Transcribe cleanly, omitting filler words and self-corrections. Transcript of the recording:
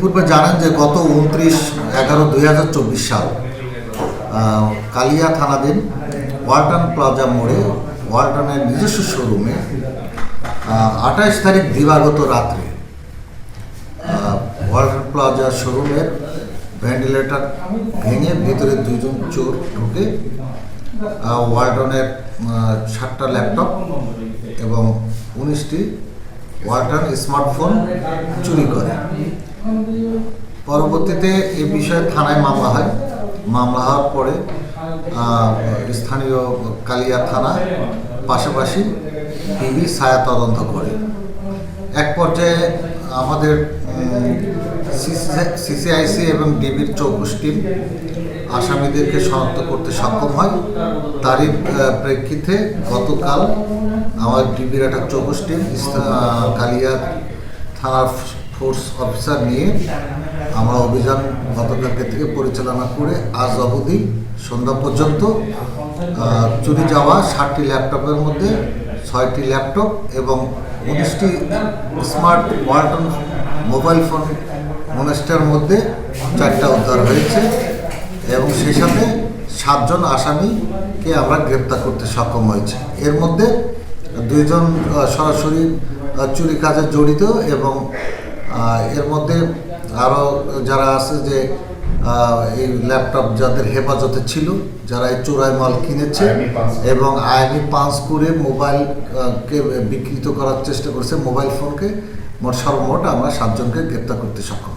পূর্বে জানেন যে গত 29/11/2024 সাল কালিয়া থানাধীন ওয়ালটন প্লাজা মোড়ে ওয়ালটনের নিজস্ব শোরুমে 28 তারিখ দিবাগত রাত্রে ওয়ালটন প্লাজা শোরুমের ভেন্টিলেটর ভেঙে ভিতরে দুইজন চোর ঢুকে ওয়ালটনের 7টা ল্যাপটপ এবং 19টি ওয়ালটন স্মার্টফোন চুরি করে। পরবর্তীতে এই বিষয়ে থানায় মামলা হয়। মামলা হওয়ার পরে স্থানীয় কালিয়া থানা পাশাপাশি ডিবি ছায়া তদন্ত করে। এক পর্যায়ে আমাদের সিসিআইসি এবং ডিবির 24 টিম আসামিদেরকে শনাক্ত করতে সক্ষম হয়। তারই প্রেক্ষিতে গতকাল আমার ডিবির একটা 24 টিম কালিয়া থানার ফোর্স অফিসার নিয়ে আমরা অভিযান গতকালকে থেকে পরিচালনা করে আজ অবধি সন্ধ্যা পর্যন্ত চুরি যাওয়া 7টি ল্যাপটপের মধ্যে 6টি ল্যাপটপ এবং 19টি স্মার্ট ওয়ালটন মোবাইল ফোন 19টার মধ্যে 4টা উদ্ধার হয়েছে এবং সেই সাথে 7 জন আসামিকে আমরা গ্রেপ্তার করতে সক্ষম হয়েছে। এর মধ্যে 2 জন সরাসরি চুরি কাজে জড়িত এবং এর মধ্যে আরও যারা আছে যে এই ল্যাপটপ যাদের হেফাজতে ছিল, যারা এই চোরাই মাল কিনেছে এবং আইনি পাঞ্চ করে মোবাইলকে বিকৃত করার চেষ্টা করছে, মোবাইল ফোনকে, সর্বমোট আমরা 7 জনকে গ্রেপ্তার করতে সক্ষম।